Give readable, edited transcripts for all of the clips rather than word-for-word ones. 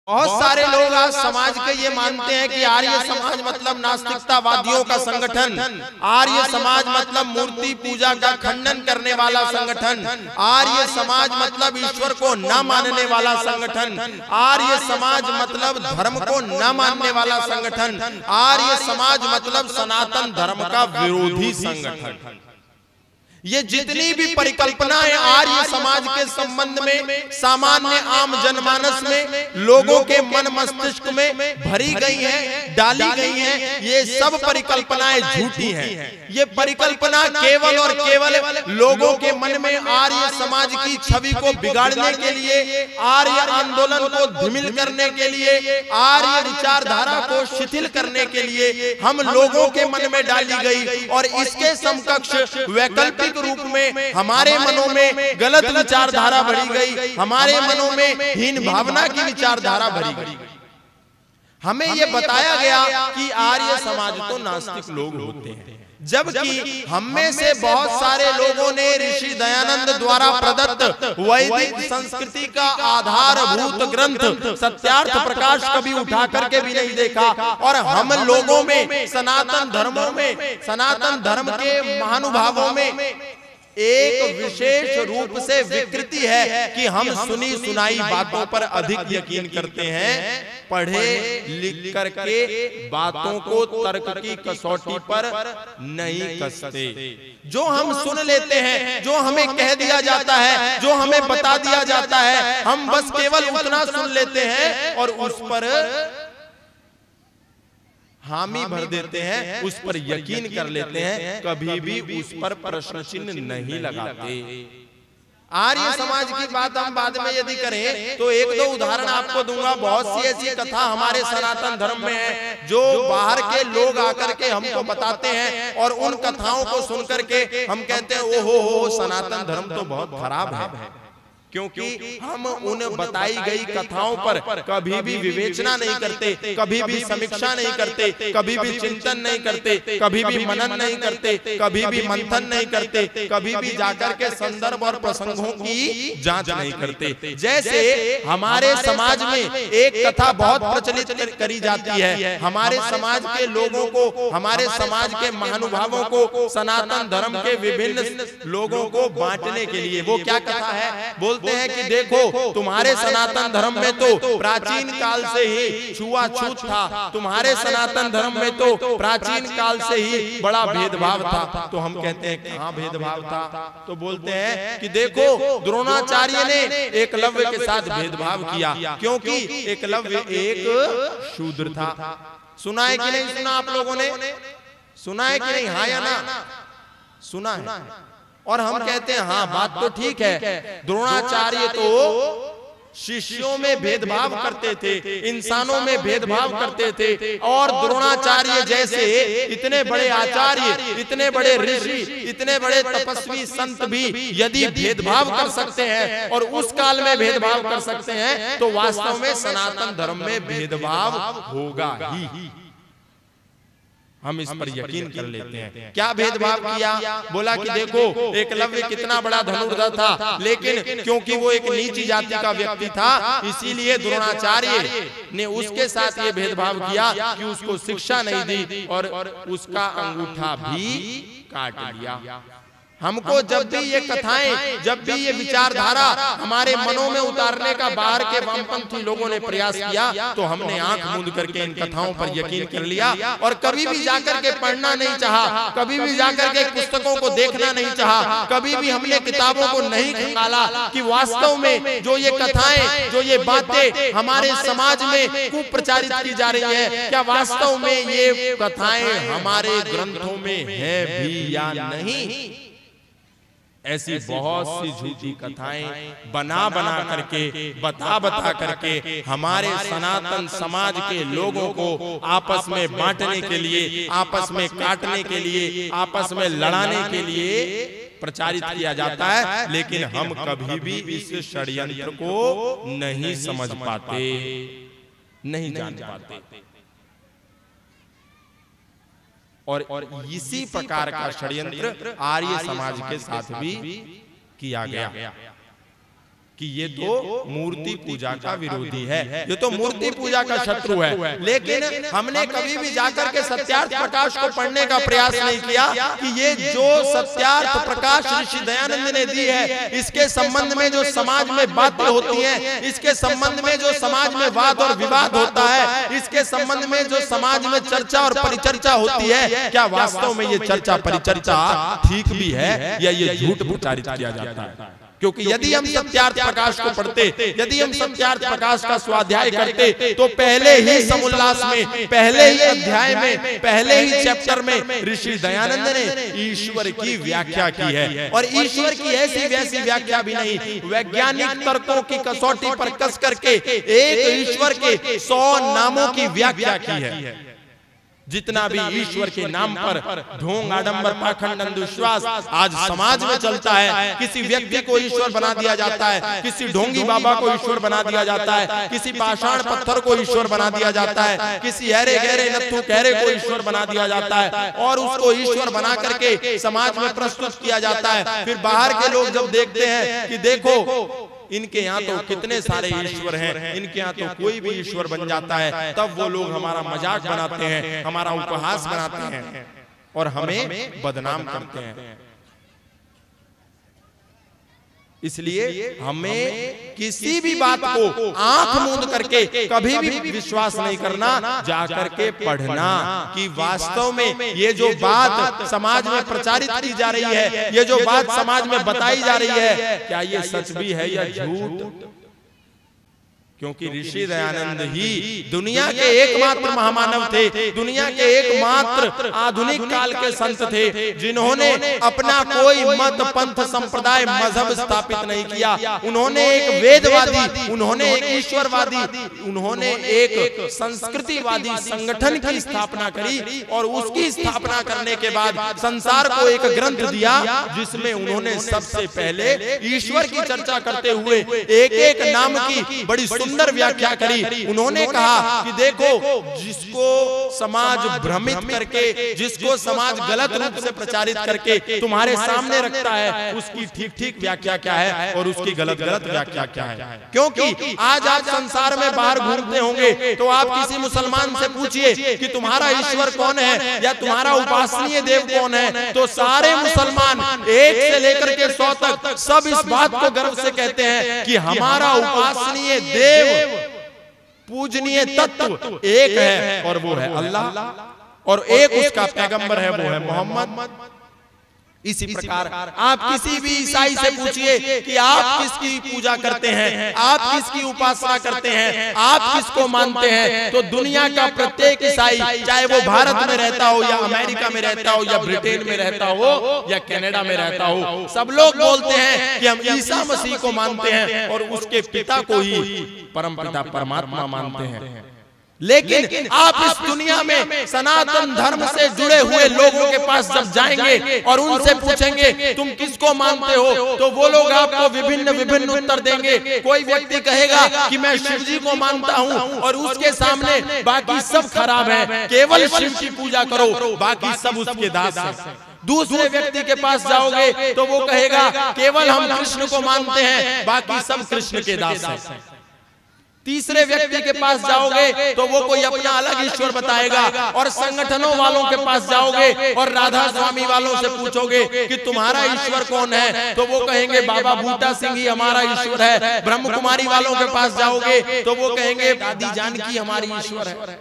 बहुत सारे लोग आज समाज के ये मानते हैं कि आर्य समाज मतलब नास्तिकतावादियों का संगठन, आर्य समाज मतलब मूर्ति पूजा का खंडन करने वाला संगठन, आर्य समाज मतलब ईश्वर को न मानने वाला संगठन, आर्य समाज मतलब धर्म को न मानने वाला संगठन, आर्य समाज मतलब सनातन धर्म का विरोधी संगठन। ये जितनी भी परिकल्पनाएं आर्य समाज के संबंध में सामान्य आम जनमानस में लोगों के मन मस्तिष्क में भरी गई हैं, डाली गई हैं, ये सब परिकल्पनाएं झूठी हैं। ये परिकल्पना केवल और केवल लोगों के मन में आर्य समाज की छवि को बिगाड़ने के लिए, आर्य आंदोलन को धिमिल करने के लिए, आर्य विचारधारा को शिथिल करने के लिए हम लोगों के मन में डाली गई और इसके समकक्ष वैकल्पिक रूप में हमारे मनों में गलत विचारधारा भरी गई, हमारे मनों में हीन भावना की विचारधारा भरी गई। हमें यह बताया गया कि आर्य समाज तो नास्तिक लोग होते हैं, जबकि हम में से बहुत सारे लोगों ने ऋषि दयानंद द्वारा प्रदत्त वैदिक संस्कृति का आधारभूत ग्रंथ सत्यार्थ प्रकाश कभी उठा करके भी नहीं देखा और हम लोगों में सनातन धर्मों में, सनातन धर्म के महानुभावों में एक विशेष रूप से विकृति है कि हम सुनी सुनाई बातों पर अधिक यकीन करते हैं, पढ़े लिख करके बातों को तर्क की कसौटी पर नहीं कसते। जो हम सुन लेते हैं, जो हमें कह दिया जाता है, जो हमें बता दिया जाता है, हम बस केवल उतना सुन लेते हैं और उस पर हामी भर देते हैं, उस पर यकीन कर लेते हैं, कभी भी उस पर प्रश्न चिन्ह नहीं लगाते। आर्य समाज की बात हम बाद में यदि करें तो एक दो उदाहरण आपको दूंगा। बहुत सी ऐसी कथा हमारे सनातन धर्म में है जो बाहर के लोग आकर के हमको बताते हैं और उन कथाओं को सुन करके हम कहते हैं ओहो सनातन धर्म तो बहुत खराब है, क्योंकि हम उन बताई गई कथाओं पर कभी भी विवेचना नहीं करते, कभी भी समीक्षा नहीं करते, कभी भी चिंतन नहीं करते, कभी भी मनन नहीं करते, कभी भी मंथन नहीं करते, कभी भी जाकर के संदर्भ और प्रसंगों की जांच नहीं करते। जैसे हमारे समाज में एक कथा बहुत प्रचलित करी जाती है, हमारे समाज के लोगों को, हमारे समाज के महानुभावों को, सनातन धर्म के विभिन्न लोगों को बांटने के लिए। वो क्या कथा है? बोलते हैं कि देखो तुम्हारे सनातन धर्म में तो प्राचीन काल से ही छुआछूत था, तुम्हारे सनातन धर्म में तो प्राचीन काल से ही बड़ा भेदभाव था। तो हम कहते हैं कहाँ भेदभाव था? तो बोलते हैं कि देखो द्रोणाचार्य ने एकलव्य के साथ भेदभाव किया क्योंकि एकलव्य एक शूद्र था। सुना है कि नहीं सुना? आप लोगों ने सुना है कि नहीं? हाँ या ना? सुना है। और हम कहते हैं हाँ बात तो ठीक है, द्रोणाचार्य तो शिष्यों में भेदभाव करते थे, इंसानों में भेदभाव करते थे और द्रोणाचार्य जैसे इतने बड़े आचार्य, इतने बड़े ऋषि, इतने बड़े तपस्वी संत भी यदि भेदभाव कर सकते हैं और उस काल में भेदभाव कर सकते हैं तो वास्तव में सनातन धर्म में भेदभाव होगा ही। हम इस पर यकीन कर लेते हैं। क्या भेदभाव किया? बोला कि देखो एकलव्य कितना बड़ा धनुर्धर था, लेकिन क्योंकि वो एक नीची जाति का व्यक्ति था इसीलिए द्रोणाचार्य ने उसके साथ ये भेदभाव किया कि उसको शिक्षा नहीं दी और उसका अंगूठा भी काट लिया। हमको जब भी ये कथाएं, जब भी ये विचारधारा हमारे मनों में उतारने का बाहर के वामपंथी लोगों ने प्रयास किया तो हमने आंख मूंद करके इन कथाओं पर यकीन कर लिया और कभी भी जाकर के पढ़ना नहीं चाहा, कभी भी जाकर के पुस्तकों को देखना नहीं चाहा, कभी भी हमने किताबों को नहीं खंगाला कि वास्तव में जो ये कथाएं, जो ये बातें हमारे समाज में कुप्रचारित की जा रही है, क्या वास्तव में ये कथाएं हमारे ग्रंथों में है भी या नहीं। ऐसी बहुत सी झूठी कथाएं बना करके, बता करके हमारे सनातन समाज के लोगों को आपस में बांटने के लिए, आपस में काटने के लिए, आपस में लड़ाने के लिए प्रचारित किया जाता है, लेकिन हम कभी भी इस षड्यंत्र को नहीं समझ पाते, नहीं जान पाते। और इसी प्रकार का षड्यंत्र आर्य समाज के साथ भी किया गया। कि ये तो मूर्ति पूजा का विरोधी है, ये तो मूर्ति पूजा का शत्रु है। लेकिन हमने कभी भी जाकर के सत्यार्थ प्रकाश को पढ़ने का प्रयास नहीं किया कि ये जो सत्यार्थ प्रकाश ऋषि दयानंद ने दी है, इसके संबंध में जो समाज में बातें होती हैं, इसके संबंध में जो समाज में वाद और विवाद होता है, इसके संबंध में जो समाज में चर्चा और परिचर्चा होती है, क्या वास्तव में ये चर्चा परिचर्चा ठीक भी है या ये झूठ प्रचारित किया जाता है? क्योंकि यदि हम सत्यार्थ प्रकाश को पढ़ते, यदि हम सत्यार्थ प्रकाश का स्वाध्याय करते, तो पहले ही समुल्लास में, पहले ही अध्याय में, पहले ही चैप्टर में ऋषि दयानंद ने ईश्वर की व्याख्या की है। और ईश्वर की ऐसी वैसी व्याख्या भी नहीं, वैज्ञानिक तर्कों की कसौटी पर कस करके एक ईश्वर के 100 नामों की व्याख्या की है। जितना भी ईश्वर के नाम पर ढोंग, आडंबर, पाखंड, अंधविश्वास आज समाज में चलता है, किसी व्यक्ति को ईश्वर बना दिया जाता है, किसी ढोंगी बाबा को ईश्वर बना दिया जाता है, किसी पाषाण पत्थर को ईश्वर बना दिया जाता है, किसी हरे गहरे नत्थु कहरे को ईश्वर बना दिया जाता है और उसको ईश्वर बना करके समाज में प्रस्तुत किया जाता है। फिर बाहर के लोग जब देखते हैं कि देखो इनके यहाँ तो कितने सारे ईश्वर हैं, इनके यहाँ तो कोई भी ईश्वर बन जाता है, तब वो लोग हमारा मजाक बनाते हैं, हमारा उपहास बनाते हैं और हमें बदनाम करते हैं। इसलिए हमें किसी भी बात को आंख मूंद करके कभी भी विश्वास नहीं करना, जाकर के पढ़ना कि वास्तव में ये जो बात समाज में प्रचारित की जा रही है, ये जो बात समाज में बताई जा रही है, क्या ये सच भी है या झूठ। क्योंकि ऋषि दयानंद ही दुनिया के एकमात्र महामानव थे, दुनिया के एकमात्र आधुनिक काल के संत थे जिन्होंने अपना कोई मत, पंथ, संप्रदाय, मजहब स्थापित नहीं किया। उन्होंने एक वेदवादी, उन्होंने एक ईश्वरवादी, उन्होंने एक संस्कृतिवादी संगठन की स्थापना करी और उसकी स्थापना करने के बाद संसार को एक ग्रंथ दिया जिसमें उन्होंने सबसे पहले ईश्वर की चर्चा करते हुए एक एक नाम की बड़ी सुंदर व्याख्या करी। उन्होंने कहा कि देखो, जिसको समाज भ्रमित करके, जिसको समाज गलत रूप से प्रचारित करके तुम्हारे सामने रखता है, उसकी ठीक ठीक व्याख्या क्या है और उसकी गलत गलत व्याख्या क्या है। क्योंकि आज आप संसार में बाहर घूमते होंगे तो आप किसी मुसलमान से पूछिए कि तुम्हारा ईश्वर कौन है या तुम्हारा उपासनीय देव कौन है, तो सारे मुसलमान 1 से लेकर के 100 तक सब इस बात को गर्व से कहते हैं कि हमारा उपासनीय देव, पूजनीय तत्व एक है और वो है अल्लाह, और एक उसका पैगंबर है, वो है मोहम्मद। इसी प्रकार आप किसी भी ईसाई से पूछिए कि आप किसकी पूजा करते हैं, आप किसकी उपासना करते हैं, आप किसको मानते हैं, तो दुनिया का प्रत्येक ईसाई, चाहे वो भारत में रहता हो या अमेरिका में रहता हो या ब्रिटेन में रहता हो या कनाडा में रहता हो, सब लोग बोलते हैं कि हम ईसा मसीह को मानते हैं और उसके पिता को ही परमपिता परमात्मा मानते हैं। लेकिन आप इस दुनिया में सनातन धर्म से जुड़े हुए लोगों के पास जब जाएंगे और उनसे पूछेंगे तुम किसको मानते हो, तो वो लोग आपको विभिन्न विभिन्न उत्तर देंगे। कोई व्यक्ति कहेगा कि मैं शिव जी को मानता हूँ और उसके सामने बाकी सब खराब है, केवल शिव की पूजा करो, बाकी सब उसके दास हैं। दूसरे व्यक्ति के पास जाओगे तो वो कहेगा केवल हम कृष्ण को मानते हैं, बाकी सब कृष्ण के दास हैं। तीसरे व्यक्ति के पास जाओगे तो वो कोई अपना अलग ईश्वर बताएगा, और संगठनों वालों के पास जाओगे और राधा स्वामी वालों से पूछोगे कि तुम्हारा ईश्वर कौन है, तो वो कहेंगे बाबा बूटा सिंह ही हमारा ईश्वर है। ब्रह्म कुमारी वालों के पास जाओगे तो वो कहेंगे दादी जानकी हमारी ईश्वर है।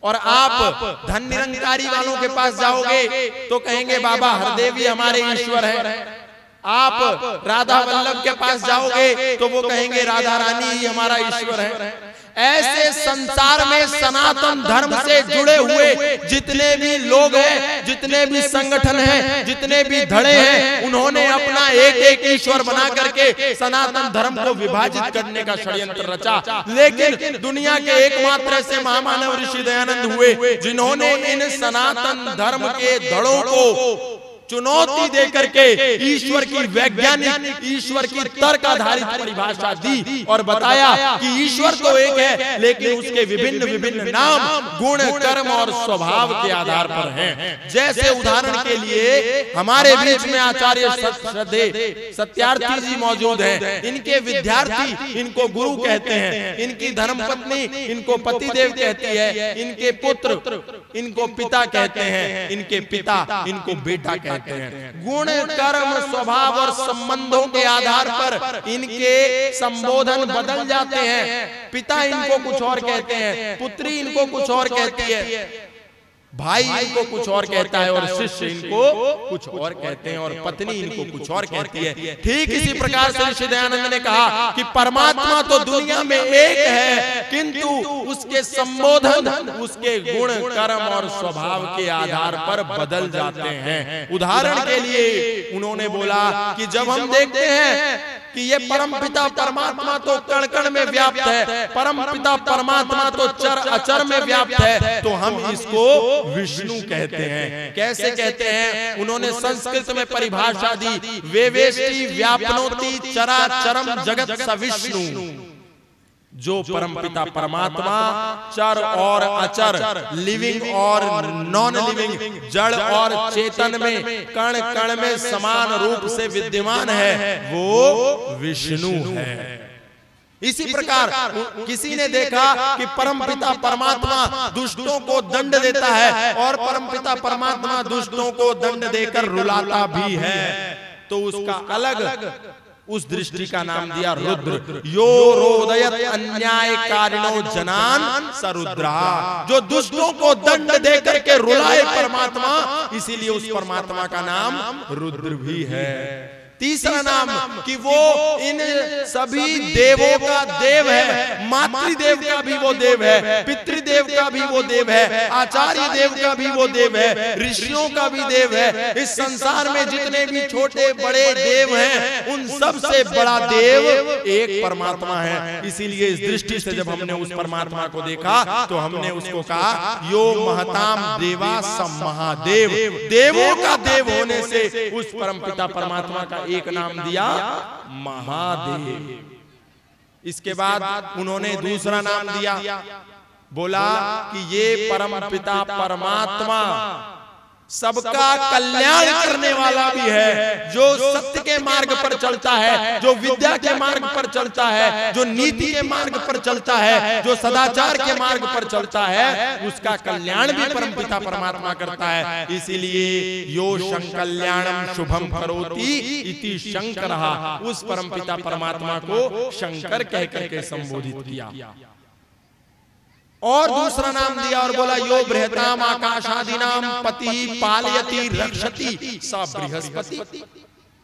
और आप धन निरंकारी वालों के पास जाओगे तो कहेंगे बाबा हरदेव ही हमारे ईश्वर है। आप राधा वल्लभ के पास जाओगे तो वो कहेंगे राधा रानी ही हमारा ईश्वर है। ऐसे संसार में सनातन धर्म से जुड़े हुए जितने भी लोग हैं, जितने भी संगठन हैं, जितने भी धड़े हैं, उन्होंने अपना एक एक ईश्वर बना करके सनातन धर्म को विभाजित करने का षड्यंत्र रचा। लेकिन दुनिया के एकमात्र ऐसे महामानव ऋषि दयानंद हुए जिन्होंने इन सनातन धर्म के धड़ों को चुनौती दे करके ईश्वर की वैज्ञानिक, ईश्वर की तर्क आधारित परिभाषा दी और बताया कि ईश्वर तो एक है, लेकिन उसके विभिन्न विभिन्न नाम, गुण, कर्म और स्वभाव के आधार पर हैं। जैसे उदाहरण के लिए हमारे बीच में आचार्य श्रद्धेय सत्यार्थी जी मौजूद हैं। इनके विद्यार्थी इनको गुरु कहते हैं, इनकी धर्मपत्नी इनको पतिदेव कहती है, इनके पुत्र इनको पिता कहते हैं, इनके पिता इनको बेटा कहते हैं। गुण, कर्म, स्वभाव और संबंधों के आधार पर इनके संबोधन बदल जाते हैं। पिता इनको कुछ और कहते हैं, पुत्री इनको कुछ और कहती है, भाई इनको कुछ और कहता है और शिष्य इनको कुछ और कहते हैं और पत्नी इनको कुछ और कहती है। ठीक इसी प्रकार से ऋषि दयानंद ने कहा कि परमात्मा तो दुनिया में एक है, किंतु उसके संबोधन उसके गुण, कर्म और स्वभाव के आधार पर बदल जाते हैं। उदाहरण के लिए उन्होंने बोला कि जब हम देखते हैं कि ये परमपिता परमात्मा तो कण कण में व्याप्त है, परमपिता परमात्मा तो चर अचर में व्याप्त है, तो हम इसको विष्णु कहते हैं। कैसे कहते हैं? उन्होंने संस्कृत में परिभाषा दी, वेवेष्टि व्यापनोति चराचरम जगत सविष्णु। जो परमपिता परमात्मा चर और अचर, लिविंग और नॉन लिविंग, जड़ और चेतन में कण कण में समान रूप से विद्यमान है, वो विष्णु है। इसी प्रकार किसी ने देखा कि परमपिता परमात्मा दुष्टों को दंड देता है और परमपिता परमात्मा दुष्टों को दंड देकर रुलाता भी है, तो उसका अलग उस दृष्टि का नाम दिया रुद्र। यो रोदयत अन्यायकारिणो जनान सरुद्रा, जो दुष्टों को दंड दे करके रुलाए परमात्मा, इसीलिए उस परमात्मा का नाम रुद्र भी है। तीसरा नाम कि वो इन सभी देवों का देव है, मातृदेव का भी वो देव है, पितृदेव का भी वो देव है, आचार्य देव का भी वो देव है, ऋषियों का भी देव है। इस संसार में जितने भी छोटे बड़े देव हैं, उन सब से बड़ा देव एक परमात्मा है। इसीलिए इस दृष्टि से जब हमने उस परमात्मा को देखा तो हमने उसको कहा यो महताम देवा सम महादेव। देवों का देव होने से उस परमपिता परमात्मा का एक नाम दिया महादेव। इसके बाद उन्होंने दूसरा नाम दिया, बोला कि ये परमपिता परमात्मा सबका कल्याण करने वाला भी है, जो सत्य के मार्ग पर चलता है, जो विद्या के मार्ग पर चलता है, जो नीति के मार्ग पर चलता है, जो सदाचार के मार्ग पर चलता है, उसका कल्याण भी परमपिता परमात्मा करता है। इसीलिए यो शंकल्याणम शुभम करोति इति शंकरः, उस परमपिता परमात्मा को शंकर कह करके संबोधित किया। और दूसरा नाम दिया और बोला यो बृहताम आकाशादीनाम पति पालयति रक्षति स बृहस्पति।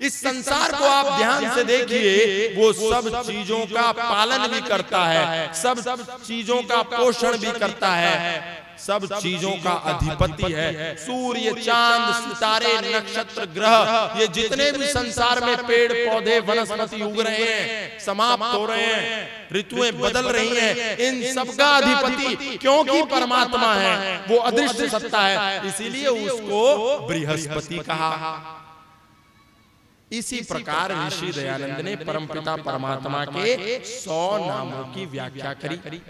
इस संसार को आप ध्यान से देखिए, वो सब चीजों का पालन भी करता है, सब चीजों का पोषण भी करता है, सब चीजों का अधिपति है। सूर्य, चांद, सितारे, नक्षत्र, ग्रह, ये जितने भी संसार में पेड़ पौधे वनस्पति उग रहे हैं, समाप्त हो रहे हैं, ऋतुएं बदल रही हैं, इन सबका अधिपति क्योंकि परमात्मा है, वो अदृश्य सत्ता है, इसीलिए उसको बृहस्पति कहा। इसी प्रकार ऋषि दयानंद ने परमपिता परमात्मा के 100 नामों की व्याख्या करी।